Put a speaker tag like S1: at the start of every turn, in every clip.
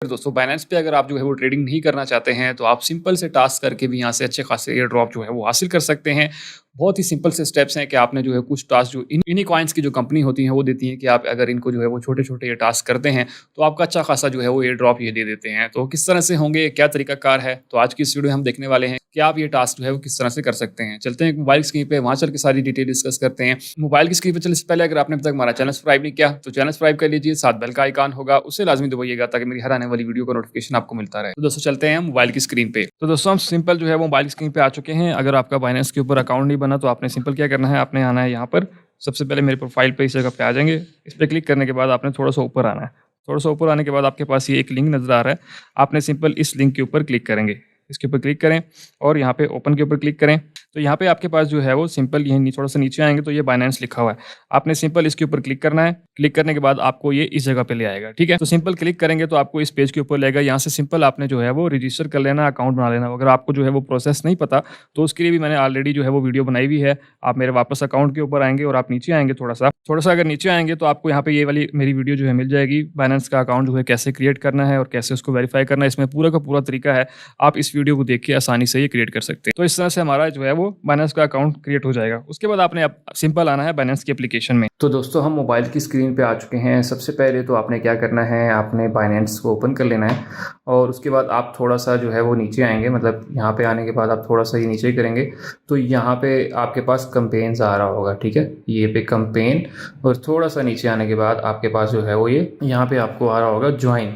S1: फिर दोस्तों बाइनेंस पे अगर आप जो है वो ट्रेडिंग नहीं करना चाहते हैं तो आप सिंपल से टास्क करके भी यहाँ से अच्छे खासे एयर ड्रॉप जो है वो हासिल कर सकते हैं। बहुत ही सिंपल से स्टेप्स हैं कि आपने जो है कुछ टास्क जो इन्हीं कॉइन्स की जो कंपनी होती है वो देती हैं कि आप अगर इनको जो है वो छोटे-छोटे ये टास्क करते हैं तो आपका अच्छा खासा जो है वो एयर ड्रॉप ये दे देते हैं। तो किस तरह से होंगे, क्या तरीकाकार है? तो आज की इस वीडियो में हम देखने वाले हैं कि आप ये टास्क जो है वो किस तरह से कर सकते हैं। चलते हैं मोबाइल स्क्रीन पे, वहाँ चल के सारी डिटेल डिस्कस करते हैं। मोबाइल की स्क्रीन पे चलने से पहले अगर आपने अभी तक हमारा चैनल सब्सक्राइब नहीं किया तो चैनल सब्सक्राइब कर लीजिए, साथ बेल का आइकन होगा उसे लाजमी दबाइएगा ताकि मेरी हर आने वाली वीडियो का नोटिफिकेशन आपको मिलता रहे। तो दोस्तों चलते हैं मोबाइल की स्क्रीन पे। तो दोस्तों हम सिंपल जो है वो मोबाइल स्क्रीन पे आ चुके हैं। अगर आपका बाइनेंस के ऊपर अकाउंट नहीं बना तो आपने सिंपल क्या करना है, आपने आना है यहाँ पर। सबसे पहले मेरे प्रोफाइल पे इस जगह पे आ जाएंगे। इस पर क्लिक करने के बाद आपने थोड़ा सा ऊपर आना है। थोड़ा सा ऊपर आने के बाद आपके पास ये एक लिंक नजर आ रहा है। आपने सिंपल इस लिंक के ऊपर क्लिक करेंगे। इसके ऊपर क्लिक करें और यहाँ पे ओपन के ऊपर क्लिक करें। तो यहाँ पे आपके पास जो है वो सिंपल यहीं थोड़ा सा नीचे आएंगे तो ये बाइनेंस लिखा हुआ है। आपने सिंपल इसके ऊपर क्लिक करना है। क्लिक करने के बाद आपको ये इस जगह पे ले आएगा। ठीक है, तो सिंपल क्लिक करेंगे तो आपको इस पेज के ऊपर लेगा। यहाँ से सिंपल आपने जो है वो रजिस्टर कर लेना, अकाउंट बना लेना। अगर आपको जो है वो प्रोसेस नहीं पता तो उसके लिए भी मैंने ऑलरेडी जो है वो वीडियो बनाई हुई है। आप मेरे वापस अकाउंट के ऊपर आएंगे और आप नीचे आएंगे थोड़ा सा अगर नीचे आएंगे तो आपको यहाँ पे ये वाली मेरी वीडियो जो है मिल जाएगी। बाइनेंस का अकाउंट जो है कैसे क्रिएट करना है और कैसे उसको वेरीफाई करना है, इसमें पूरा का पूरा तरीका है। आप इस वीडियो को देख के आसानी से ये क्रिएट कर सकते हैं। तो इस तरह से हमारा जो है वो बाइनेंस का अकाउंट क्रिएट हो जाएगा। उसके बाद आपने सिंपल आना है बाइनेंस की एप्लीकेशन में।
S2: तो दोस्तों हम मोबाइल की स्क्रीन पे आ चुके हैं। सबसे पहले तो आपने क्या करना है, आपने बाइनेंस को ओपन कर लेना है और उसके बाद आप थोड़ा सा जो है वो नीचे आएंगे। मतलब यहाँ पे आने के बाद आप थोड़ा सा ये नीचे करेंगे तो यहाँ पे आपके पास कैंपेन्स आ रहा होगा। ठीक है, ये पे कैंपेन और थोड़ा सा नीचे आने के बाद आपके पास जो है वो ये यहाँ पे आपको आ रहा होगा ज्वाइन।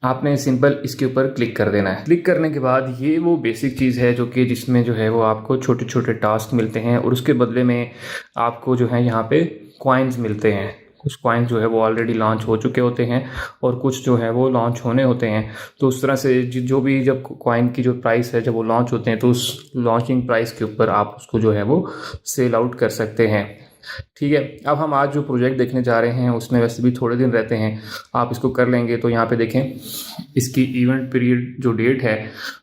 S2: आपने सिंपल इसके ऊपर क्लिक कर देना है। क्लिक करने के बाद ये वो बेसिक चीज़ है जो कि जिसमें जो है वो आपको छोटे छोटे टास्क मिलते हैं और उसके बदले में आपको जो है यहाँ पे कॉइन्स मिलते हैं। कुछ कॉइन्स जो है वो ऑलरेडी लॉन्च हो चुके होते हैं और कुछ जो है वो लॉन्च होने होते हैं। तो उस तरह से जो भी जब कॉइन की जो प्राइस है जब वो लॉन्च होते हैं तो उस लॉन्चिंग प्राइस के ऊपर आप उसको जो है वो सेल आउट कर सकते हैं। ठीक है, अब हम आज जो प्रोजेक्ट देखने जा रहे हैं उसमें वैसे भी थोड़े दिन रहते हैं, आप इसको कर लेंगे। तो यहाँ पे देखें इसकी इवेंट पीरियड जो डेट है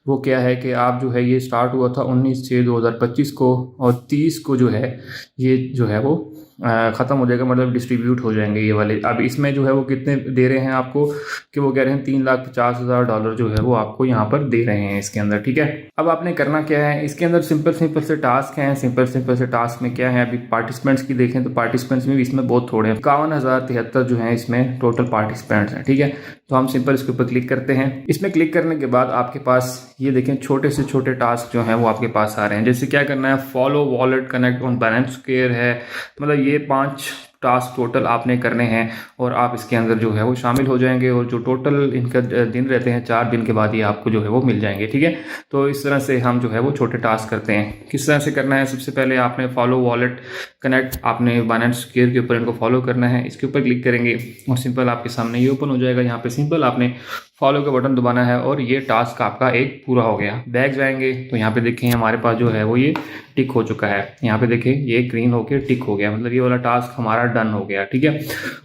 S2: वो क्या है कि आप जो है ये स्टार्ट हुआ था 19/6/2025 को और 30 को जो है ये जो है वो ख़त्म हो जाएगा। मतलब डिस्ट्रीब्यूट हो जाएंगे ये वाले। अब इसमें जो है वो कितने दे रहे हैं आपको कि वो कह रहे हैं $3,50,000 जो है वो आपको यहाँ पर दे रहे हैं इसके अंदर। ठीक है, अब आपने करना क्या है, इसके अंदर सिंपल से टास्क हैं। सिंपल से टास्क में क्या है, अभी पार्टिसिपेंट्स की देखें तो पार्टिसिपेंट्स में भी इसमें बहुत थोड़े हैं, 51,073 जो है इसमें टोटल पार्टिसिपेंट्स हैं। ठीक है, तो हम सिंपल इसके ऊपर क्लिक करते हैं। इसमें क्लिक करने के बाद आपके पास ये देखें छोटे से छोटे टास्क जो हैं वो आपके पास आ रहे हैं। जैसे क्या करना है, follow wallet connect on Binance square है। मतलब ये 5 टास्क टोटल आपने करने हैं और आप इसके अंदर जो है वो शामिल हो जाएंगे और जो टोटल इनका दिन रहते हैं 4 दिन के बाद ये आपको जो है वो मिल जाएंगे। ठीक है, तो इस तरह से हम जो है वो छोटे टास्क करते हैं। किस तरह से करना है, सबसे पहले आपने फॉलो वॉलेट कनेक्ट आपने बाइनेंस स्क्वायर के ऊपर इनको फॉलो करना है। इसके ऊपर क्लिक करेंगे और सिंपल आपके सामने ये ओपन हो जाएगा। यहाँ पे सिंपल आपने फॉलो का बटन दबाना है और ये टास्क आपका एक पूरा हो गया। बैक जाएंगे तो यहाँ पे देखें हमारे पास जो है वो ये टिक हो चुका है। यहाँ पे देखें ये ग्रीन होके टिक हो गया, मतलब ये वाला टास्क हमारा डन हो गया। ठीक है,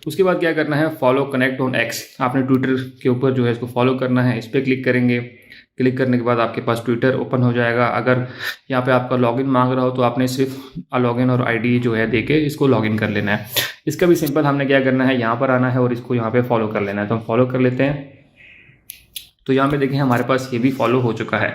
S2: उसके बाद क्या करना है, फॉलो कनेक्ट ऑन एक्स। आपने ट्विटर के ऊपर जो है इसको फॉलो करना है। इस पर क्लिक करेंगे। क्लिक करने के बाद आपके पास ट्विटर ओपन हो जाएगा। अगर यहाँ पे आपका लॉगिन मांग रहा हो तो आपने सिर्फ लॉगिन और आईडी जो है देके इसको लॉगिन कर लेना है। इसका भी सिंपल हमने क्या करना है, यहाँ पर आना है और इसको यहाँ पे फॉलो कर लेना है। तो हम फॉलो कर लेते हैं। तो यहाँ पे देखें हमारे पास ये भी फॉलो हो चुका है।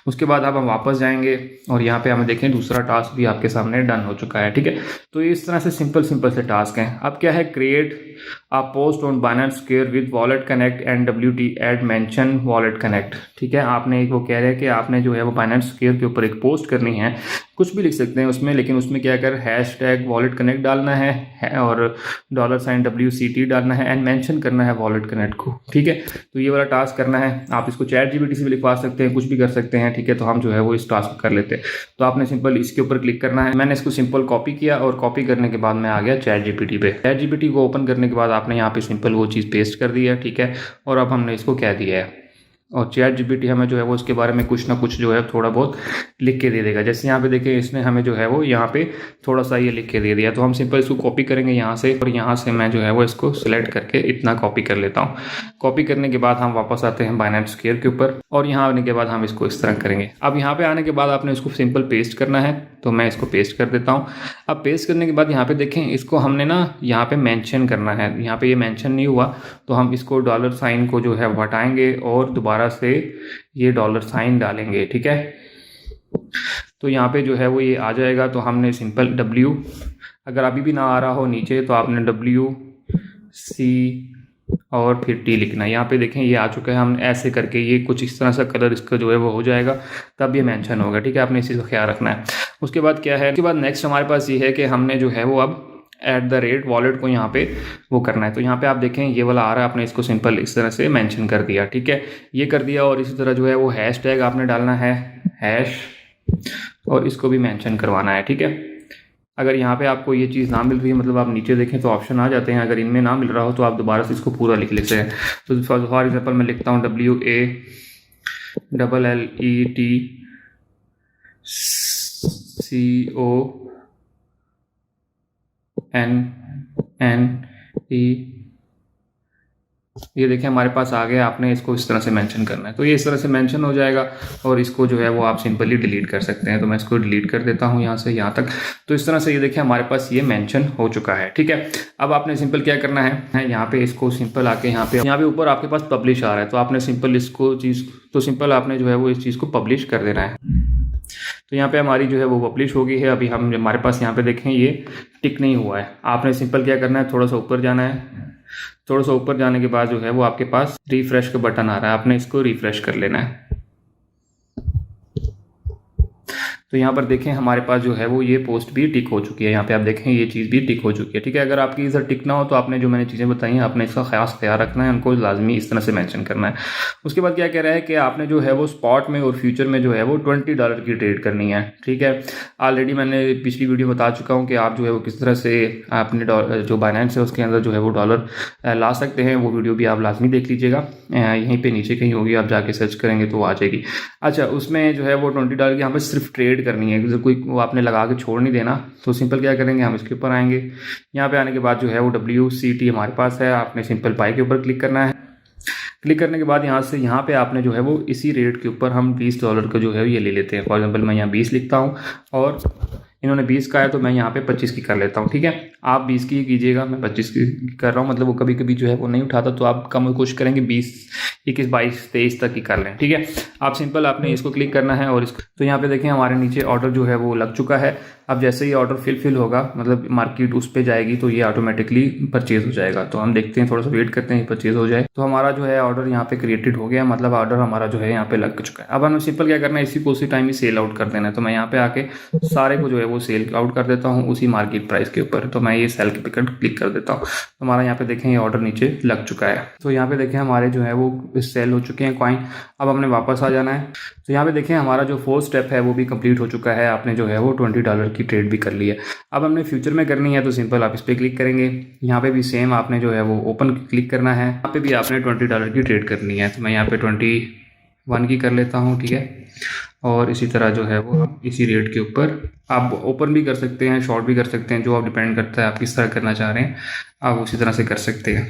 S2: उसके बाद अब हम वापस जाएंगे और यहाँ पे हमें देखें दूसरा टास्क भी आपके सामने डन हो चुका है। ठीक है, तो इस तरह से सिंपल से टास्क हैं। अब क्या है, create a post on Binance square with wallet connect and WT add mention wallet connect. ठीक है, आपने एक वो कह रहे हैं कि आपने जो है वो बाइनेंस स्क्वायर के ऊपर एक पोस्ट करनी है। कुछ भी लिख सकते हैं उसमें, लेकिन उसमें क्या कर हैशटैग वॉलेट कनेक्ट डालना है और $WCT डालना है एंड मेंशन करना है वॉलेट कनेक्ट को। ठीक है, तो ये वाला टास्क करना है। आप इसको ChatGPT से भी लिखवा सकते हैं, कुछ भी कर सकते हैं। ठीक है, तो हम जो है वो इस टास्क कर लेते हैं। तो आपने सिंपल इसके ऊपर क्लिक करना है। मैंने इसको सिंपल कॉपी किया और कॉपी करने के बाद मैं आ गया ChatGPT पे। ChatGPT को ओपन करने के बाद आपने यहाँ पे सिंपल वो चीज़ पेस्ट कर दी है। ठीक है, और अब हमने इसको क्या दिया है, और ChatGPT हमें जो है वो उसके बारे में कुछ ना कुछ जो है थोड़ा बहुत लिख के दे देगा। जैसे यहाँ पे देखिए इसने हमें जो है वो यहाँ पे थोड़ा सा ये लिख के दे दिया, तो हम सिंपल इसको कॉपी करेंगे यहाँ से, और यहाँ से मैं जो है वो इसको सिलेक्ट करके इतना कॉपी कर लेता हूँ। कॉपी करने के बाद हम वापस आते हैं बाइनेंस स्क्वायर के ऊपर, और यहाँ आने के बाद हम इसको इस तरह करेंगे। अब यहाँ पे आने के बाद आपने इसको सिंपल पेस्ट करना है, तो मैं इसको पेस्ट कर देता हूँ। अब पेस्ट करने के बाद यहाँ पे देखें इसको हमने ना यहाँ पे मेंशन करना है, यहाँ पे ये मेंशन नहीं हुआ तो हम इसको डॉलर साइन को जो है हटाएंगे और दोबारा से ये डॉलर साइन डालेंगे, ठीक है। तो यहाँ पे जो है वो ये आ जाएगा। तो हमने सिंपल W, अगर अभी भी ना आ रहा हो नीचे तो आपने WC और फिर T लिखना है। यहाँ पे देखें ये आ चुका है, हम ऐसे करके ये कुछ इस तरह सा कलर इसका जो है वो हो जाएगा, तब ये मेंशन होगा, ठीक है। आपने इस चीज़ का ख्याल रखना है। उसके बाद क्या है, उसके बाद नेक्स्ट हमारे पास ये है कि हमने जो है वो अब @वॉलेट को यहाँ पे वो करना है। तो यहाँ पे आप देखें ये वाला आ रहा है, आपने इसको सिंपल इस तरह से मेंशन कर दिया, ठीक है। ये कर दिया, और इसी तरह जो है वो हैश टैग आपने डालना है, हैश, और इसको भी मेंशन करवाना है, ठीक है। अगर यहाँ पे आपको ये चीज़ ना मिल रही है, मतलब आप नीचे देखें तो ऑप्शन आ जाते हैं, अगर इनमें ना मिल रहा हो तो आप दोबारा से इसको पूरा लिख लेते हैं। तो फॉर एग्जांपल मैं लिखता हूँ WALETTCONNE, ये देखिए हमारे पास आ गया। आपने इसको इस तरह से मेंशन करना है, तो ये इस तरह से मेंशन हो जाएगा, और इसको जो है वो आप सिंपली डिलीट कर सकते हैं। तो मैं इसको डिलीट कर देता हूँ यहाँ से यहाँ तक। तो इस तरह से ये देखिए हमारे पास ये मेंशन हो चुका है, ठीक है। अब आपने सिंपल क्या करना है, यहाँ पे इसको सिंपल आके यहाँ पे ऊपर आपके पास पब्लिश आ रहा है, तो आपने सिंपल इसको सिंपल आपने जो है वो इस चीज़ को पब्लिश कर देना है। तो यहाँ पे हमारी जो है वो पब्लिश हो गई है। अभी हम हमारे पास यहाँ पे देखें ये टिक नहीं हुआ है। आपने सिंपल क्या करना है, थोड़ा सा ऊपर जाना है। थोड़ा सा ऊपर जाने के बाद जो है वो आपके पास रिफ्रेश का बटन आ रहा है, आपने इसको रिफ्रेश कर लेना है। तो यहाँ पर देखें हमारे पास जो है वो ये पोस्ट भी टिक हो चुकी है। यहाँ पे आप देखें ये चीज़ भी टिक हो चुकी है, ठीक है। अगर आपकी इधर टिक ना हो तो आपने जो मैंने चीज़ें बताई हैं आपने इसका खास ख्याल रखना है, उनको लाजमी इस तरह से मेंशन करना है। उसके बाद क्या कह रहा है कि आपने जो है वो स्पॉट में और फ्यूचर में जो है वो $20 की ट्रेड करनी है, ठीक है। ऑलरेडी मैंने पिछली वीडियो बता चुका हूँ कि आप जो है वो किस तरह से अपने जो बाइनेंस है उसके अंदर जो है वो डॉलर ला सकते हैं। वो वीडियो भी आप लाजमी देख लीजिएगा, यहीं पर नीचे कहीं होगी, आप जाके सर्च करेंगे तो आ जाएगी। अच्छा, उसमें जो है वो $20 की यहाँ पर सिर्फ ट्रेड करनी है, कोई वो आपने लगा के छोड़ नहीं देना। तो सिंपल क्या करेंगे, हम इसके ऊपर आएंगे। यहाँ पे आने के बाद जो है वो WCT हमारे पास है, आपने सिंपल बाय के ऊपर क्लिक करना है। क्लिक करने के बाद यहाँ पे आपने जो है वो इसी रेट के ऊपर हम $20 का जो है ये ले लेते हैं। फॉर एग्जांपल मैं यहाँ 20 लिखता हूँ, और इन्होंने 20 का है तो मैं यहाँ पे 25 की कर लेता हूँ, ठीक है। आप 20 की कीजिएगा, मैं 25 की कर रहा हूँ। मतलब वो कभी कभी जो है वो नहीं उठाता, तो आप कम कोशिश करेंगे 20, 21, 22, 23 तक की कर लें, ठीक है। आप सिंपल आपने इसको क्लिक करना है, और इसको तो यहाँ पे देखें हमारे नीचे ऑर्डर जो है वो लग चुका है। अब जैसे ही ऑर्डर फिल होगा, मतलब मार्केट उस पर जाएगी, तो ये ऑटोमेटिकली परचेज हो जाएगा। तो हम देखते हैं, थोड़ा सा वेट करते हैं परचेज हो जाए। तो हमारा जो है ऑर्डर यहाँ पे क्रिएटेड हो गया, मतलब ऑर्डर हमारा जो है यहाँ पे लग चुका है। अब हमें सिंपल क्या करना है, इसी को उसी टाइम ही सेल आउट कर देना है। तो मैं यहाँ पे आके सारे को जो है वो सेल आउट कर देता हूँ उसी मार्केट प्राइस के ऊपर। तो मैं ये सेल के पिकट क्लिक कर देता हूँ, तो हमारा यहाँ पे देखें ये ऑर्डर नीचे लग चुका है। तो यहाँ पे देखें हमारे जो है वो सेल हो चुके हैं कॉइन। अब हमने वापस आ जाना है। तो यहाँ पे देखें हमारा जो 4th स्टेप है वो भी कंप्लीट हो चुका है। आपने जो है वो $20 की ट्रेड भी कर ली है। अब हमने फ्यूचर में करनी है, तो सिंपल आप इस पर क्लिक करेंगे। यहाँ पे भी सेम आपने जो है वो ओपन क्लिक करना है। यहाँ पे भी आपने $20 की ट्रेड करनी है। तो मैं यहाँ पे 21 की कर लेता हूँ, ठीक है। और इसी तरह जो है वो आप इसी रेट के ऊपर आप ओपन भी कर सकते हैं, शॉर्ट भी कर सकते हैं, जो आप डिपेंड करता है आप किस तरह करना चाह रहे हैं, आप उसी तरह से कर सकते हैं।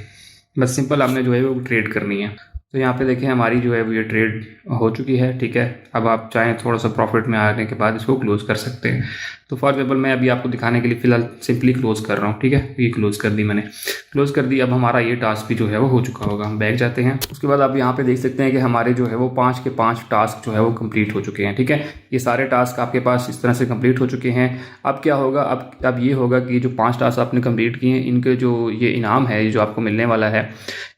S2: बस सिंपल आपने जो है वो ट्रेड करनी है। तो यहाँ पे देखें हमारी जो है वो ये ट्रेड हो चुकी है, ठीक है। अब आप चाहें थोड़ा सा प्रॉफिट में आने के बाद इसको क्लोज कर सकते हैं। तो फॉर एग्जाम्पल मैं अभी आपको दिखाने के लिए फ़िलहाल सिंपली क्लोज़ कर रहा हूँ, ठीक है। ये क्लोज़ कर दी मैंने, क्लोज़ कर दी। अब हमारा ये टास्क भी जो है वो हो चुका होगा। हम बैक जाते हैं। उसके बाद आप यहाँ पे देख सकते हैं कि हमारे जो है वो 5 के 5 टास्क जो है वो कंप्लीट हो चुके हैं, ठीक है। ये सारे टास्क आपके पास इस तरह से कंप्लीट हो चुके हैं। अब क्या होगा, अब ये होगा कि जो 5 टास्क आपने कंप्लीट किए हैं, इनके जो ये इनाम है जो आपको मिलने वाला है,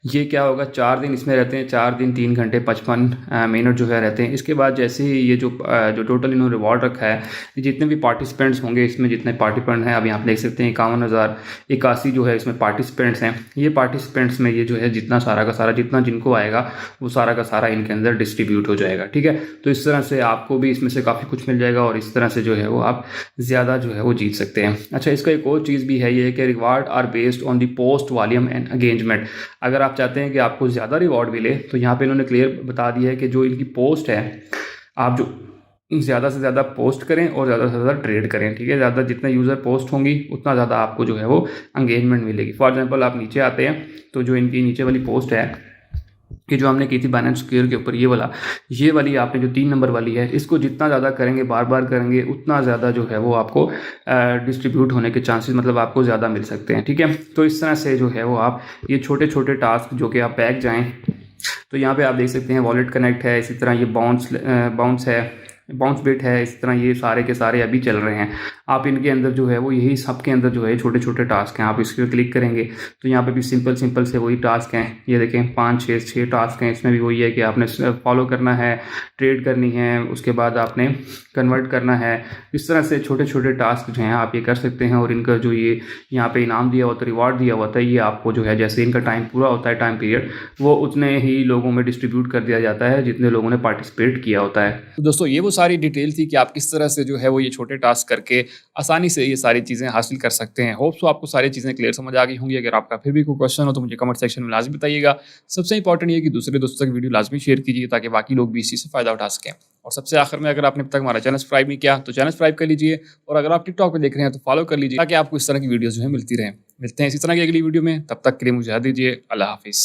S2: ये क्या होगा, 4 दिन इसमें रहते हैं। 4 दिन 3 घंटे 55 मिनट जो है रहते हैं। इसके बाद जैसे ही ये जो टोटल इन्होंने रिवॉर्ड रखा है, जितने भी पार्टिसिपेंट्स होंगे इसमें, जितने पार्टिसिपेंट हैं, अब यहाँ पे देख सकते हैं 51,081 जो है इसमें पार्टिसिपेंट्स हैं। ये पार्टिसिपेंट्स में ये जो है जितना सारा का सारा जितना जिनको आएगा वो सारा का सारा इनके अंदर डिस्ट्रीब्यूट हो जाएगा, ठीक है। तो इस तरह से आपको भी इसमें से काफ़ी कुछ मिल जाएगा, और इस तरह से जो है वो आप ज़्यादा जो है वो जीत सकते हैं। अच्छा, इसका एक और चीज़ भी है ये कि reward are based on the post volume and engagement. अगर आप चाहते हैं कि आपको ज़्यादा रिवॉर्ड मिले तो यहाँ पे इन्होंने क्लियर बता दिया है कि जो इनकी पोस्ट है, आप जो ज़्यादा से ज़्यादा पोस्ट करें और ज़्यादा से ज़्यादा ट्रेड करें, ठीक है। ज़्यादा जितने यूज़र पोस्ट होंगी उतना ज़्यादा आपको जो है वो एंगेजमेंट मिलेगी। फॉर एग्जांपल आप नीचे आते हैं तो जो इनकी नीचे वाली पोस्ट है कि जो हमने की थी बाइनेंस स्क्वायर के ऊपर, ये वाली आपने जो 3 नंबर वाली है, इसको जितना ज़्यादा करेंगे, बार बार करेंगे, उतना ज़्यादा जो है वो आपको डिस्ट्रीब्यूट होने के चांसेस, मतलब आपको ज़्यादा मिल सकते हैं, ठीक है। तो इस तरह से जो है वो आप ये छोटे छोटे टास्क जो कि आप बैक जाएँ तो यहाँ पे आप देख सकते हैं वॉलेट कनेक्ट है, इसी तरह ये बाउंस है, बाउंस बिट है, इस तरह ये सारे के सारे अभी चल रहे हैं। आप इनके अंदर जो है वो यही सब के अंदर जो है छोटे छोटे टास्क हैं। आप इस पर क्लिक करेंगे तो यहाँ पे भी सिंपल से वही टास्क हैं। ये देखें 5-6 टास्क हैं। इसमें भी वही है कि आपने फॉलो करना है, ट्रेड करनी है, उसके बाद आपने कन्वर्ट करना है। इस तरह से छोटे छोटे टास्क जो हैं आप ये कर सकते हैं। और इनका जो ये यहाँ पे इनाम दिया होता है, रिवार्ड दिया होता है, ये आपको जो है जैसे इनका टाइम पूरा होता है, टाइम पीरियड, वो उतने ही लोगों में डिस्ट्रीब्यूट कर दिया जाता है जितने लोगों ने पार्टिसिपेट किया होता है।
S1: तो दोस्तों ये वो सारी डिटेल थी कि आप किस तरह से जो है वो ये छोटे टास्क करके आसानी से ये सारी चीज़ें हासिल कर सकते हैं। होप सो आपको सारी चीज़ें क्लियर समझ आ गई होंगी। अगर आपका फिर भी कोई क्वेश्चन हो तो मुझे कमेंट सेक्शन में लाजमी बताइएगा। सबसे इंपॉर्टेंट ये कि दूसरे दोस्तों तक वीडियो लाजमी शेयर कीजिए ताकि बाकी लोग भी इसी से फ़ायदा उठा सकें। और सबसे आखिर में, अगर आपने अब तक हमारा चैनल सब्सक्राइब नहीं किया तो चैनल सब्सक्राइब कर लीजिए। और अगर आप टिकटॉक पर देख रहे हैं तो फॉलो कर लीजिए ताकि आपको इस तरह की वीडियोज़ जो है मिलती रहें। मिलते हैं इसी तरह की अगली वीडियो में, तब तक के लिए मुझे इजाज़त दीजिए। अल्लाह हाफिज़।